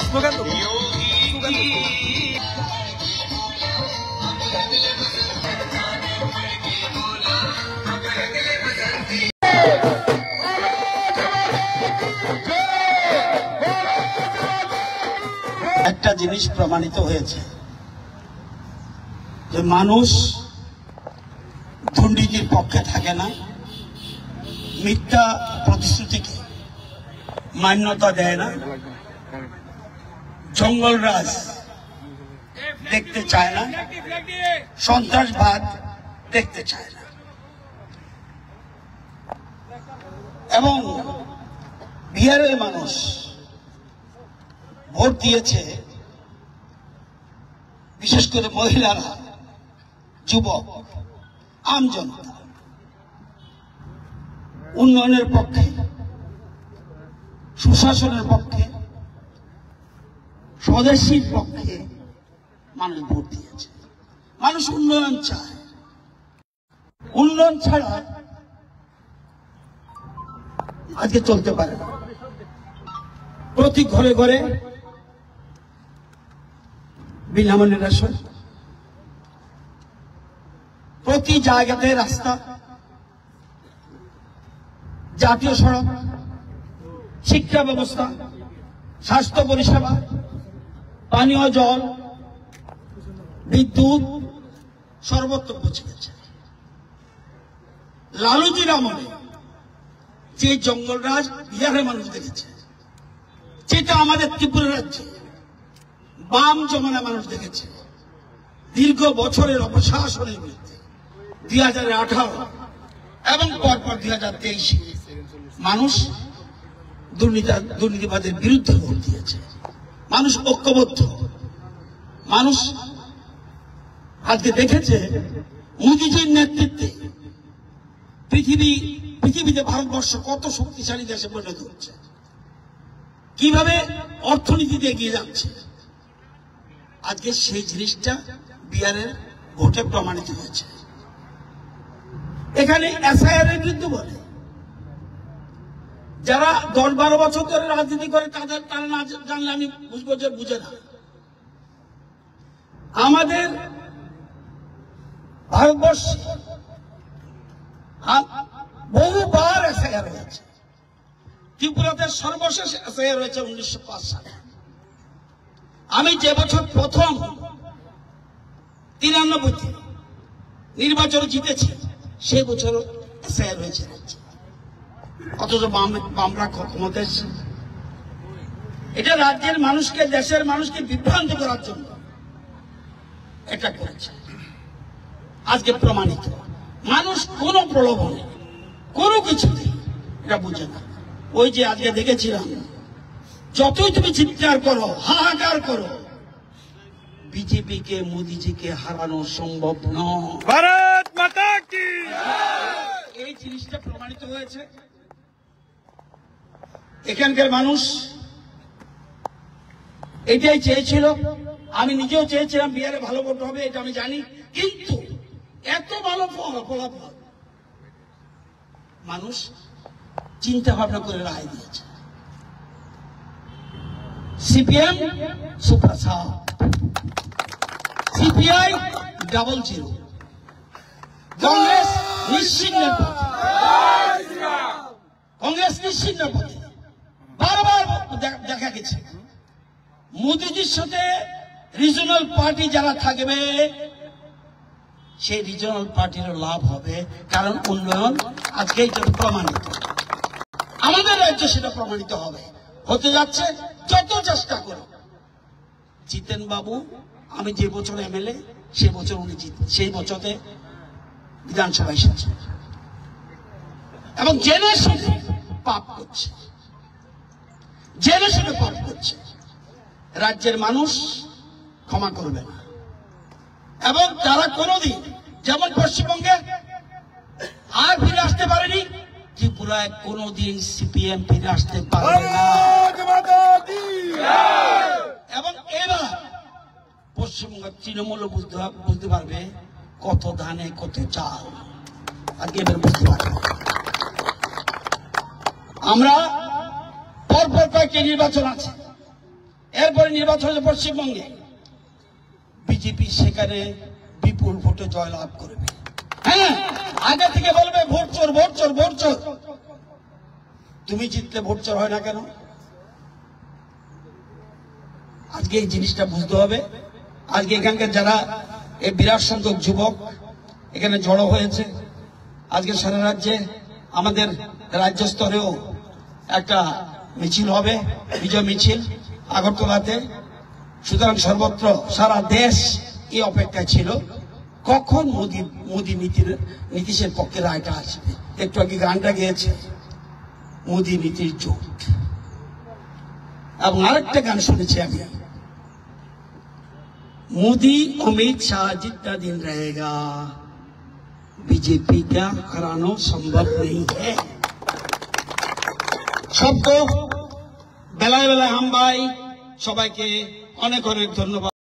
Slogan তো একটা জিনিস প্রমাণিত হয়েছে যে মানুষ দুর্নীতির পক্ষে থাকে না, মিথ্যা প্রতিশ্রুতিকে মান্যতা দেয় না, জঙ্গলরাজ দেখতে চায় না, সন্ত্রাসবাদ দেখতে চায় না। এবং বিহারের মানুষ ভোট দিয়েছে, বিশেষ করে মহিলারা, যুবক, আম জনতা উন্নয়নের পক্ষে, সুশাসনের পক্ষে, স্বদেশীর পক্ষে মানুষ ভোট দিয়েছে। মানুষ উন্নয়ন চায়। উন্নয়ন ছাড়া আজকে চলতে পারে না। প্রতি ঘরে ঘরে বিনামূল্যে রেশন, প্রতি জায়গাতে রাস্তা, জাতীয় সড়ক, শিক্ষা ব্যবস্থা, স্বাস্থ্য পরিষেবা, পানীয় জল, বিদ্যুৎ সর্বত্র পৌঁছে গেছে। লালুজির আমলে যে জঙ্গলরাজ বিহারের মানুষ দেখেছে, যেটা আমাদের ত্রিপুরা রাজ্যে বাম জমানা মানুষ দেখেছে, দীর্ঘ বছরের অপশাসনের বিরুদ্ধে 2018 এবং পরপর 2023 মানুষ দুর্নীতিবাদের বিরুদ্ধে ভোট দিয়েছে। মানুষ ঐক্যবদ্ধ। মানুষ আজকে দেখেছে মোদিজির নেতৃত্বে পৃথিবীতে ভারতবর্ষ কত শক্তিশালী দেশে পরিণত হচ্ছে, কিভাবে অর্থনীতিতে এগিয়ে যাচ্ছে। আজকে সেই জিনিসটা বিহারের ভোটে প্রমাণিত হয়েছে। এখানে এসআইআর এর বিরুদ্ধে বলে যারা 10-12 বছর ধরে রাজনীতি করে তারা না জানলে আমি বুঝবো যে বুঝে না। আমাদের ভারতবর্ষে বহুবার এসআইআর হয়েছে। ত্রিপুরাতে সর্বশেষ এসআইআর হয়েছে 1905 সালে। আমি যে বছর প্রথম 93 নির্বাচনে জিতেছি, সেই বছর এসআইআর হয়েছে। অথচ বামরা ক্ষমতায় এসেছে। এটা রাজ্যের মানুষকে, দেশের মানুষকে বিভ্রান্ত করার জন্য এটা করেছে। আজকে প্রমাণিত মানুষ কোন প্রলোভনে, কোনো কিছুতে এটা বুঝে না। ওই যে আজকে দেখেছিলাম, যতই তুমি চিৎকার করো, হাহাকার করো, বিজেপিকে, মোদিজিকে হারানো সম্ভব নয়। ভারত মাতা কি। এই জিনিসটা প্রমাণিত হয়েছে। এখানকার মানুষ এটাই চেয়েছিল। আমি নিজেও চেয়েছিলাম বিহারে ভালো ভোট হবে, এটা আমি জানি। কিন্তু এত ভালো ফলাফল মানুষ চিন্তা ভাবনা করে রায় দিয়েছে। সিপিএম সুপ্রসাদ, সিপিআই 00, কংগ্রেস নিশ্চিহ্ন পথে, কংগ্রেস নিশ্চিহ্ন পথে। বারবার দেখা গেছে মোদিজির সাথে রিজনাল পার্টি যারা থাকবে, সেই রিজনাল পার্টির লাভ হবে, কারণ উন্নয়ন আজকে এটা প্রমাণিত। আমাদের রাজ্যে সেটা প্রমাণিত হবে, হতে যাচ্ছে। যত চেষ্টা করো, জিতেন বাবু, আমি যে বছর এমএলএ, সে বছর উনি সেই বছরে বিধানসভা এসেছে এবং জেনে শুনে পাপ করছে, জেনে শুনে পাপ করছে। রাজ্যের মানুষ ক্ষমা করবে না। এবং তারা কোনোদিন, যেমন পশ্চিমবঙ্গে আর ফিরে আসতে পারেনি, ত্রিপুরায় কোনোদিন সিপিএম ফিরে আসতে পারবে না। এবং এবার পশ্চিমবঙ্গ তৃণমূল বুঝতে পারবে কত ধানে কত চাল। আজকে এবার বুঝতে পারবে। আমরা পরপর কয়েকটি নির্বাচন আছে, এরপরে নির্বাচন হচ্ছে পশ্চিমবঙ্গে, বিজেপি সেখানে বিপুল ভোটে জয়লাভ করবে। হ্যাঁ, আগে থেকে বলবে ভোট চোর, ভোট চোর, ভোট চোর। তুমি জিতলে ভোট চোর হয় না কেন? আজকে এই জিনিসটা বুঝতে হবে। আজকে এখানকার যারা এই বিরাট সংখ্যক যুবক এখানে জড়ো হয়েছে, আজকে সারা রাজ্যে আমাদের রাজ্য স্তরেও একটা মিছিল হবে, বিজয় মিছিল আগরতলাতে। সুতরাং সর্বত্র সারা দেশ এই অপেক্ষা ছিল কখন মোদী নীতিশের পক্ষে রায়টা আসবে। একটু আগে গানটা গেয়েছে, মোদী নীতির জোট। এবং আরেকটা গান শুনেছি আমি, मोदी अमित शाह जितना दिन रहेगा बीजेपी का हराना संभव नहीं है। শব্দ বেলায় বেলায় হামবাই। সবাইকে অনেক অনেক ধন্যবাদ।